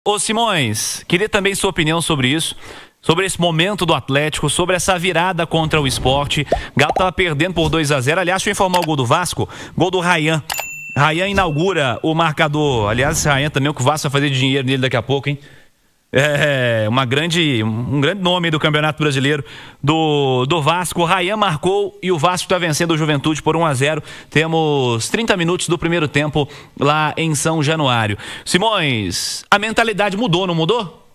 Ô Simões, queria também sua opinião sobre isso, sobre esse momento do Atlético, sobre essa virada contra o Sport. Galo tava perdendo por 2-0. Aliás, deixa eu informar o gol do Vasco, gol do Ryan. Ryan inaugura o marcador. Aliás, esse Ryan também, o que o Vasco vai fazer de dinheiro nele daqui a pouco, hein? É um grande nome do Campeonato Brasileiro do Vasco. O Ryan marcou e o Vasco está vencendo o Juventude por 1-0. Temos 30 minutos do primeiro tempo lá em São Januário. Simões, a mentalidade mudou, não mudou?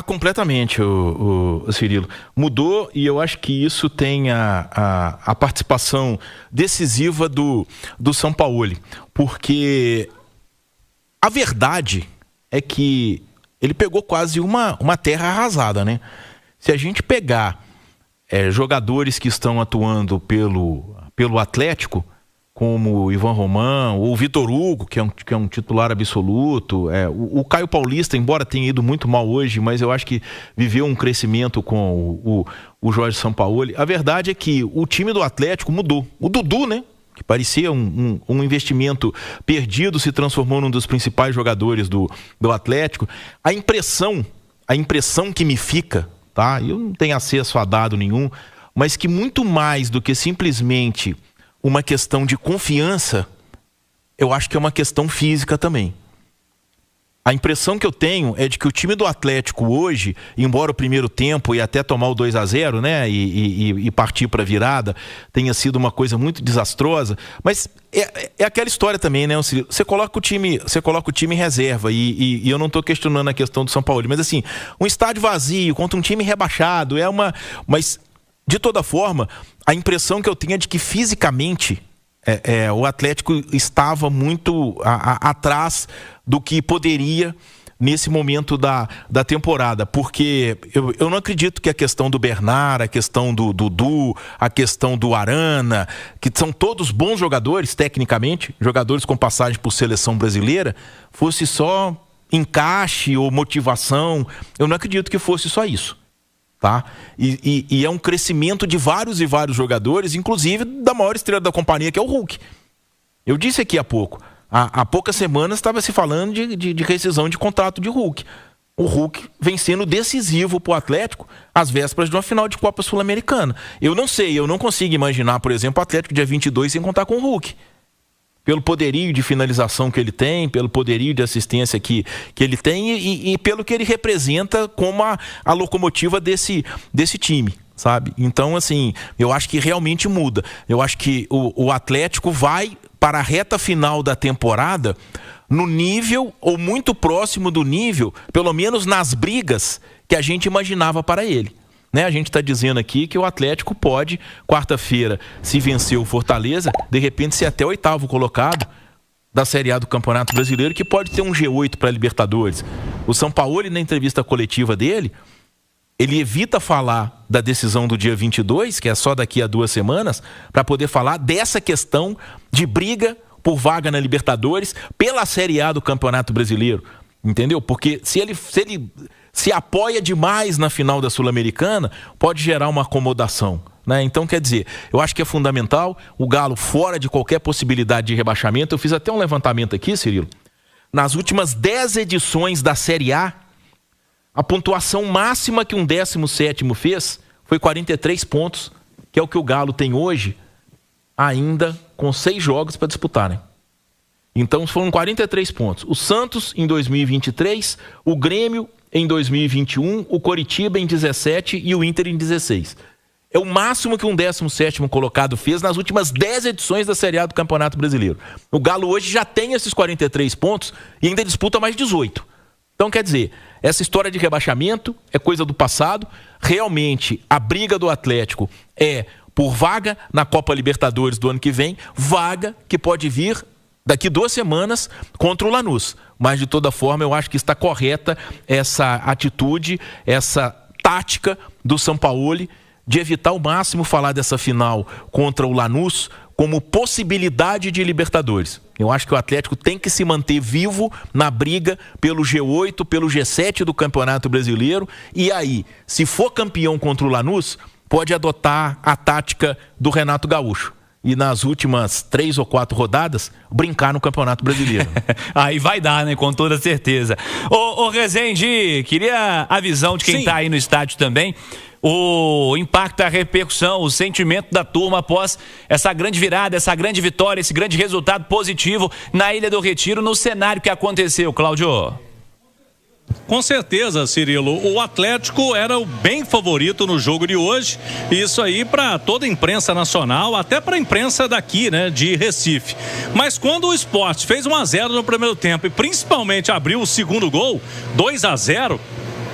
Completamente, o Cirilo. Mudou, e eu acho que isso tem a participação decisiva do Sampaoli, porque a verdade é que ele pegou quase uma terra arrasada, né? Se a gente pegar jogadores que estão atuando pelo Atlético, como o Ivan Román, ou o Vitor Hugo, que é um titular absoluto, o Caio Paulista, embora tenha ido muito mal hoje, mas eu acho que viveu um crescimento com o Jorge Sampaoli. A verdade é que o time do Atlético mudou. O Dudu, né? Que parecia um investimento perdido, se transformou num dos principais jogadores do Atlético. A impressão que me fica, tá? Eu não tenho acesso a dado nenhum, mas que muito mais do que simplesmente uma questão de confiança, eu acho que é uma questão física também. A impressão que eu tenho é de que o time do Atlético hoje, embora o primeiro tempo e até tomar o 2-0, né, e partir para a virada, tenha sido uma coisa muito desastrosa, mas é aquela história também, né? Você coloca o time em reserva e eu não estou questionando a questão do São Paulo, mas assim, um estádio vazio contra um time rebaixado mas de toda forma, a impressão que eu tenho é de que fisicamente o Atlético estava muito atrás do que poderia nesse momento da temporada, porque eu não acredito que a questão do Bernard, a questão do Dudu, a questão do Arana, que são todos bons jogadores tecnicamente, jogadores com passagem por seleção brasileira, fosse só encaixe ou motivação. Eu não acredito que fosse só isso, tá? E é um crescimento de vários e vários jogadores, inclusive da maior estrela da companhia, que é o Hulk. Eu disse aqui há pouco, há poucas semanas estava se falando de rescisão de contrato de Hulk. O Hulk vem sendo decisivo para o Atlético às vésperas de uma final de Copa Sul-Americana. Eu não consigo imaginar, por exemplo, o Atlético dia 22 sem contar com o Hulk. Pelo poderio de finalização que ele tem, pelo poderio de assistência que ele tem e pelo que ele representa como a locomotiva desse time, sabe? Então, assim, eu acho que realmente muda. Eu acho que o Atlético vai para a reta final da temporada no nível, ou muito próximo do nível, pelo menos nas brigas que a gente imaginava para ele. Né? A gente está dizendo aqui que o Atlético pode, quarta-feira, se vencer o Fortaleza, de repente ser até o 8º colocado da Série A do Campeonato Brasileiro, que pode ter um G8 para a Libertadores. O Sampaoli, na entrevista coletiva dele, ele evita falar da decisão do dia 22, que é só daqui a 2 semanas, para poder falar dessa questão de briga por vaga na Libertadores pela Série A do Campeonato Brasileiro. Entendeu? Porque se ele se apoia demais na final da Sul-Americana, pode gerar uma acomodação, né? Então, quer dizer, eu acho que é fundamental o Galo fora de qualquer possibilidade de rebaixamento. Eu fiz até um levantamento aqui, Cirilo. Nas últimas 10 edições da Série A, a pontuação máxima que um 17º fez foi 43 pontos, que é o que o Galo tem hoje, ainda com 6 jogos para disputar, né? Então foram 43 pontos. O Santos em 2023, o Grêmio em 2021, o Coritiba em 17 e o Inter em 16. É o máximo que um 17º colocado fez nas últimas 10 edições da Série A do Campeonato Brasileiro. O Galo hoje já tem esses 43 pontos e ainda disputa mais 18. Então, quer dizer, essa história de rebaixamento é coisa do passado. Realmente, a briga do Atlético é por vaga na Copa Libertadores do ano que vem, vaga que pode vir daqui 2 semanas contra o Lanús. Mas, de toda forma, eu acho que está correta essa atitude, essa tática do Sampaoli de evitar ao máximo falar dessa final contra o Lanús como possibilidade de Libertadores. Eu acho que o Atlético tem que se manter vivo na briga pelo G8, pelo G7 do Campeonato Brasileiro. E aí, se for campeão contra o Lanús, pode adotar a tática do Renato Gaúcho, e nas últimas 3 ou 4 rodadas brincar no Campeonato Brasileiro. Aí vai dar, né? Com toda certeza. Ô Rezende, queria a visão de quem tá aí no estádio também. O impacto, a repercussão, o sentimento da turma após essa grande virada, essa grande vitória, esse grande resultado positivo na Ilha do Retiro, no cenário que aconteceu, Cláudio. Com certeza, Cirilo, o Atlético era o bem favorito no jogo de hoje, isso aí para toda a imprensa nacional, até para a imprensa daqui, né, de Recife. Mas quando o Sport fez 1-0 no primeiro tempo e principalmente abriu o segundo gol, 2-0,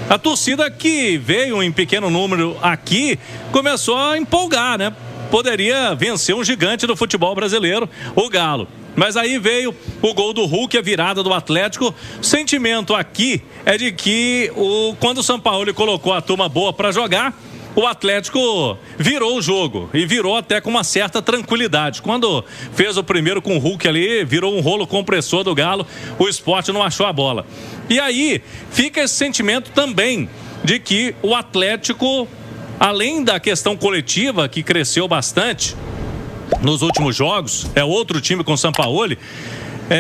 a torcida que veio em pequeno número aqui começou a empolgar, né? Poderia vencer um gigante do futebol brasileiro, o Galo. Mas aí veio o gol do Hulk, a virada do Atlético. O sentimento aqui é de que quando o São Paulo colocou a turma boa para jogar, o Atlético virou o jogo e virou até com uma certa tranquilidade. Quando fez o primeiro com o Hulk ali, virou um rolo compressor do Galo, o Sport não achou a bola. E aí fica esse sentimento também de que o Atlético, além da questão coletiva que cresceu bastante nos últimos jogos, é outro time com o Sampaoli,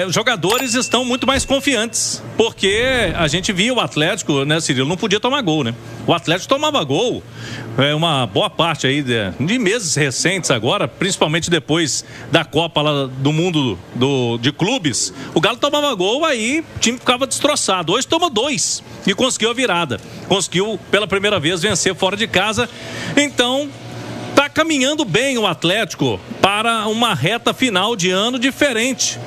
os jogadores estão muito mais confiantes, porque a gente via o Atlético, né, Cirilo, não podia tomar gol, né? O Atlético tomava gol, uma boa parte aí de meses recentes agora, principalmente depois da Copa lá do Mundo de clubes, o Galo tomava gol, aí o time ficava destroçado. Hoje tomou 2 e conseguiu a virada, conseguiu pela primeira vez vencer fora de casa. Então tá caminhando bem o Atlético para uma reta final de ano diferente,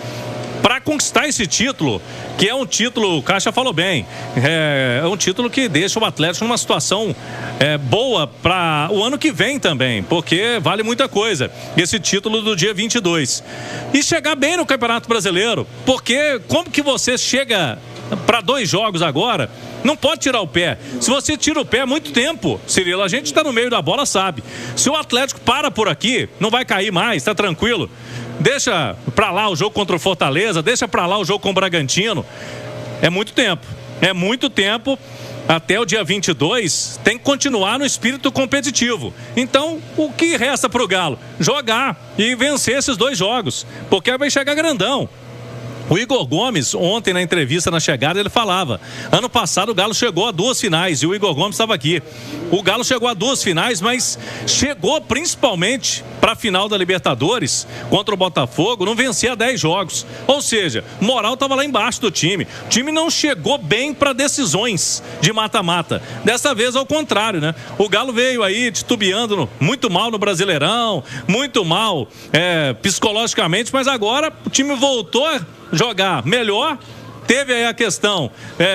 para conquistar esse título, que é um título, o Caixa falou bem, é um título que deixa o Atlético numa situação boa para o ano que vem também, porque vale muita coisa, esse título do dia 22. E chegar bem no Campeonato Brasileiro, porque como que você chega para 2 jogos agora, não pode tirar o pé. Se você tira o pé há muito tempo, Cirilo, a gente está no meio da bola, sabe. Se o Atlético para por aqui, não vai cair mais, tá tranquilo. Deixa pra lá o jogo contra o Fortaleza, deixa pra lá o jogo com o Bragantino. É muito tempo, até o dia 22, tem que continuar no espírito competitivo. Então, o que resta pro Galo? Jogar e vencer esses 2 jogos, porque vai chegar grandão. O Igor Gomes, ontem na entrevista na chegada, ele falava, ano passado o Galo chegou a 2 finais, e o Igor Gomes estava aqui. O Galo chegou a 2 finais, mas chegou principalmente para a final da Libertadores contra o Botafogo, não vencia 10 jogos. Ou seja, moral estava lá embaixo do time. O time não chegou bem para decisões de mata-mata. Dessa vez ao contrário, né? O Galo veio aí titubeando muito mal no Brasileirão, muito mal psicologicamente, mas agora o time voltou a jogar melhor, teve aí a questão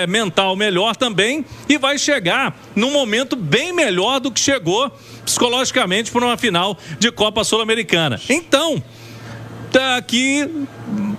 mental melhor também e vai chegar num momento bem melhor do que chegou psicologicamente por uma final de Copa Sul-Americana. Então, tá aqui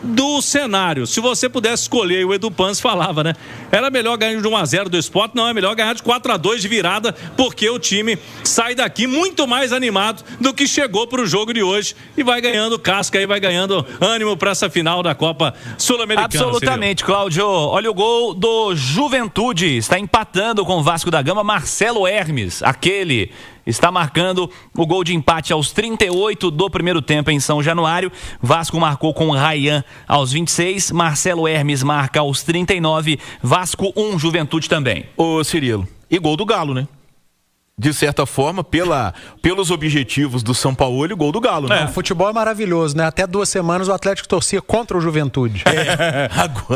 do cenário, se você pudesse escolher, o Edu Panz falava, né? Era melhor ganhar de 1-0 do Sport, não, é melhor ganhar de 4-2 de virada, porque o time sai daqui muito mais animado do que chegou para o jogo de hoje e vai ganhando casca e vai ganhando ânimo para essa final da Copa Sul-Americana. Absolutamente, Cláudio. Olha o gol do Juventude, está empatando com o Vasco da Gama, Marcelo Hermes, aquele está marcando o gol de empate aos 38 do primeiro tempo em São Januário. Vasco marcou com Ryan aos 26, Marcelo Hermes marca aos 39, Vasco 1, Juventude também. Ô Cirilo, e gol do Galo, né? De certa forma, pelos objetivos do São Paulo, gol do Galo, né? O futebol é maravilhoso, né? Até 2 semanas o Atlético torcia contra o Juventude.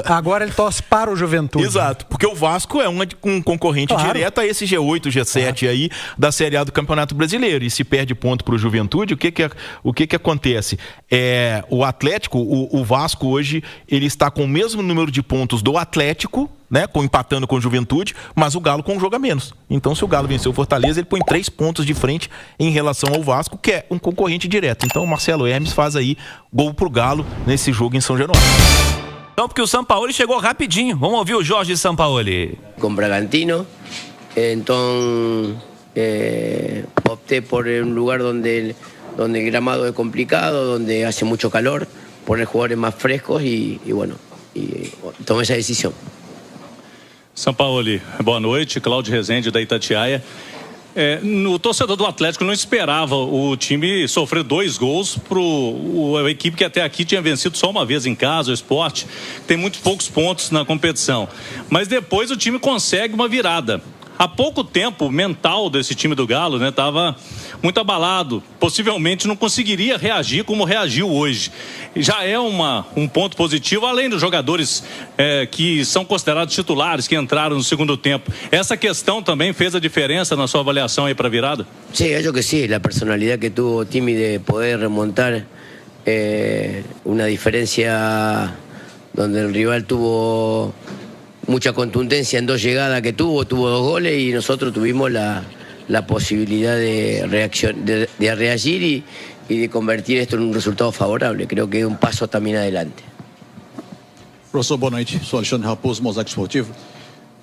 Agora ele torce para o Juventude. Exato, porque o Vasco é um concorrente direto a esse G8, G7 aí da Série A do Campeonato Brasileiro. E se perde ponto para o Juventude, o que acontece? O Atlético, o Vasco hoje, ele está com o mesmo número de pontos do Atlético, né, empatando com o Juventude, mas o Galo com um jogo a menos. Então, se o Galo venceu o Fortaleza, ele põe 3 pontos de frente em relação ao Vasco, que é um concorrente direto. Então, o Marcelo Hermes faz aí gol pro Galo nesse jogo em São Januário. Então, porque o Sampaoli chegou rapidinho. Vamos ouvir o Jorge Sampaoli. Com Bragantino, então opté por um lugar onde el gramado é complicado, onde hace muito calor, poner jugadores mais frescos e tomei essa decisão. Sampaoli, boa noite. Cláudio Rezende da Itatiaia. O torcedor do Atlético não esperava o time sofrer 2 gols a equipe que até aqui tinha vencido só uma vez em casa, o Sport, tem muito poucos pontos na competição. Mas depois o time consegue uma virada. Há pouco tempo, o mental desse time do Galo, né, estava muito abalado. Possivelmente não conseguiria reagir como reagiu hoje. Já é um ponto positivo, além dos jogadores que são considerados titulares, que entraram no segundo tempo. Essa questão também fez a diferença na sua avaliação aí para a virada? Sí, yo que sí, la personalidad que tuvo Timmy de poder remontar una diferencia donde el rival tuvo mucha contundencia en 2 llegadas que tuvo 2 goles y nosotros tuvimos la posibilidad de reagir y de convertir esto en un resultado favorable. Creo que es un paso también adelante. Professor, boa noite. Sou Alexandre Raposo, Mosaico Esportivo.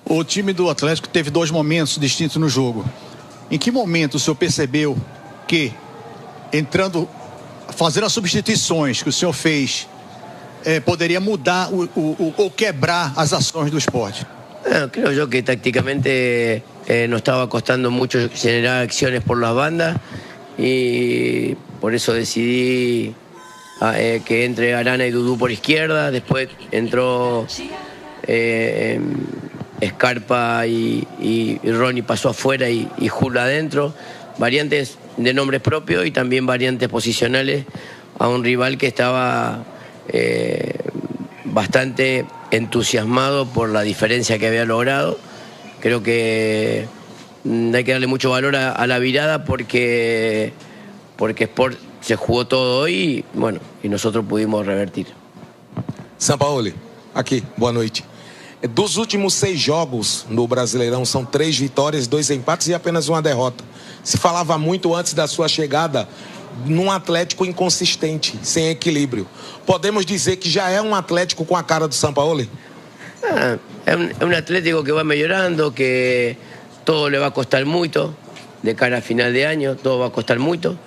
O time do Atlético teve 2 momentos distintos no jogo. Em que momento o senhor percebeu que, fazendo as substituições que o senhor fez, poderia mudar ou quebrar as ações do Sport? Creo yo que tácticamente nos estaba costando mucho generar acciones por las bandas y por eso decidí que entre Arana y Dudú por izquierda. Después entró Scarpa y Ronnie pasó afuera y Jula adentro. Variantes de nombres propios y también variantes posicionales a un rival que estaba bastante entusiasmado por la diferencia que había logrado. Creo que hay que darle mucho valor a la virada porque Sport se jugó todo hoy y nosotros pudimos revertir. Sampaoli, aqui, boa noite. Dos últimos 6 jogos no Brasileirão, são 3 vitórias, 2 empates e apenas uma derrota. Se falava muito antes da sua chegada num Atlético inconsistente, sem equilíbrio. Podemos dizer que já é um Atlético com a cara do Sampaoli? Es un Atlético que va mejorando, que todo le va a costar mucho de cara a final de año, todo va a costar mucho.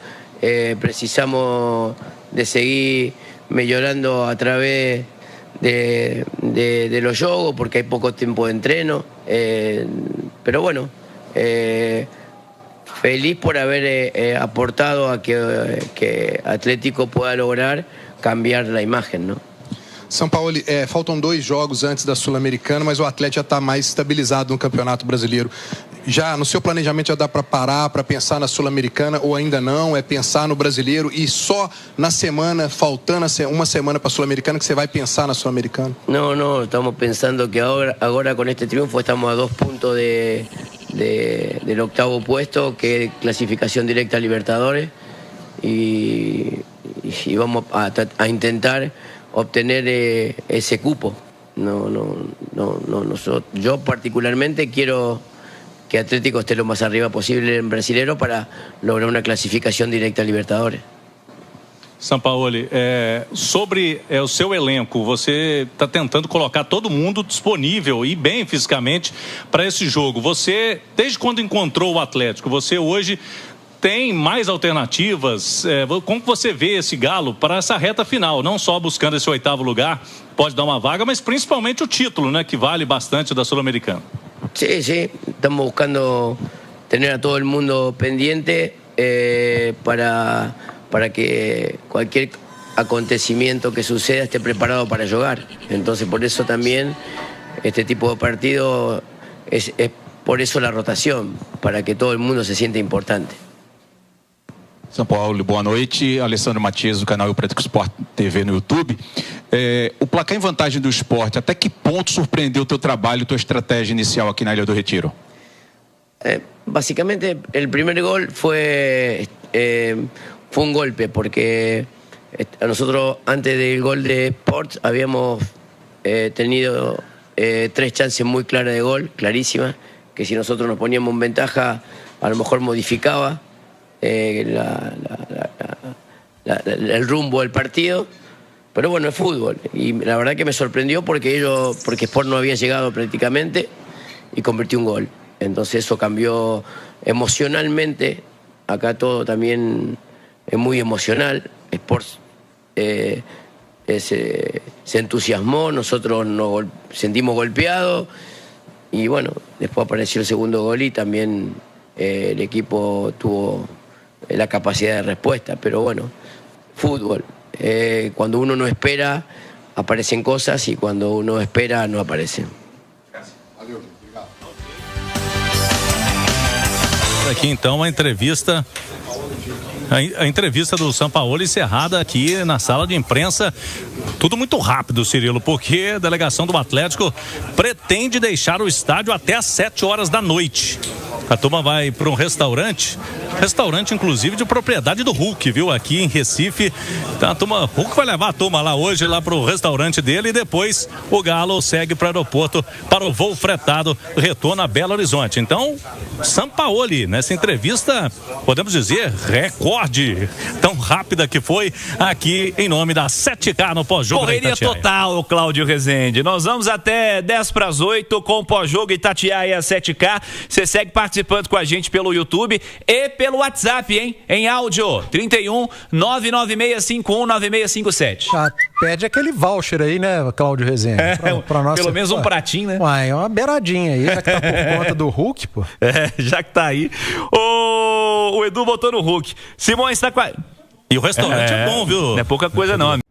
Precisamos de seguir mejorando a través de los juegos porque hay poco tiempo de entreno. Pero bueno, feliz por haber aportado a que Atlético pueda lograr cambiar la imagen, ¿no? Sampaoli, faltam 2 jogos antes da Sul-Americana, mas o Atlético já está mais estabilizado no Campeonato Brasileiro. Já no seu planejamento já dá para parar, para pensar na Sul-Americana ou ainda não? É pensar no Brasileiro e só na semana, faltando uma semana para a Sul-Americana, que você vai pensar na Sul-Americana? No, estamos pensando que ahora con este triunfo estamos a 2 puntos del 8º puesto, que es clasificación directa a Libertadores, y vamos a intentar obtener ese cupo. Yo particularmente quiero que Atlético esté lo más arriba posible en Brasileiro para lograr una clasificación directa a Libertadores. Sampaoli, sobre o seu elenco, você está tentando colocar todo mundo disponível e bem fisicamente para esse jogo. Você, desde quando encontrou o Atlético, você hoje tem mais alternativas? Como você vê esse Galo para essa reta final? Não só buscando esse 8º lugar, pode dar uma vaga, mas principalmente o título, né, que vale bastante da Sul-Americana. Sí, estamos buscando tener a todo el mundo pendiente para que cualquier acontecimiento que suceda esté preparado para jugar. Entonces por eso también este tipo de partido es por eso la rotación, para que todo el mundo se sienta importante. Sampaoli, boa noite. Alessandro Matias, do canal Preto Sport TV no YouTube. O placar em vantagem do Sport, até que ponto surpreendeu o teu trabalho, tua estratégia inicial aqui na Ilha do Retiro? Básicamente el primer gol fue un golpe, porque nosotros antes del gol de Sport habíamos tenido 3 chances muy claras de gol, clarísimas, que si nosotros nos poníamos en ventaja a lo mejor modificaba el rumbo del partido. Pero bueno, es fútbol y la verdad que me sorprendió porque Sport no había llegado prácticamente y convirtió un gol. Entonces eso cambió emocionalmente. Acá todo también es muy emocional. Sport se entusiasmó, nosotros nos sentimos golpeados y bueno, después apareció el segundo gol y también el equipo tuvo la capacidad de respuesta, pero bueno, fútbol. Cuando uno no espera, aparecen cosas y cuando uno espera, no aparecen. Aqui então a entrevista do Sampaoli encerrada aqui na sala de imprensa. Tudo muito rápido, Cirilo, porque a delegação do Atlético pretende deixar o estádio até às 7 horas da noite. A turma vai para um restaurante inclusive de propriedade do Hulk, viu? Aqui em Recife. Então o Hulk vai levar a turma lá hoje, lá para o restaurante dele, e depois o Galo segue para o aeroporto para o voo fretado, retorno a Belo Horizonte. Então, Sampaoli, nessa entrevista, podemos dizer, recorde, tão rápida que foi aqui em nome da 7K no pós-jogo. Correria total, Cláudio Rezende. Nós vamos até 7:50 com o pós-jogo Itatiaia 7K. Você segue participando com a gente pelo YouTube e pelo WhatsApp, hein? Em áudio, 31 99651 9657. Pede aquele voucher aí, né, Cláudio Rezende? Pra nossa... Pelo menos um pratinho, né? Uai, é uma beiradinha aí, já que tá por conta do Hulk, pô. Já que tá aí. O Edu botou no Hulk. Simões tá com a... E o restaurante é bom, viu? Não é pouca coisa não, amigo.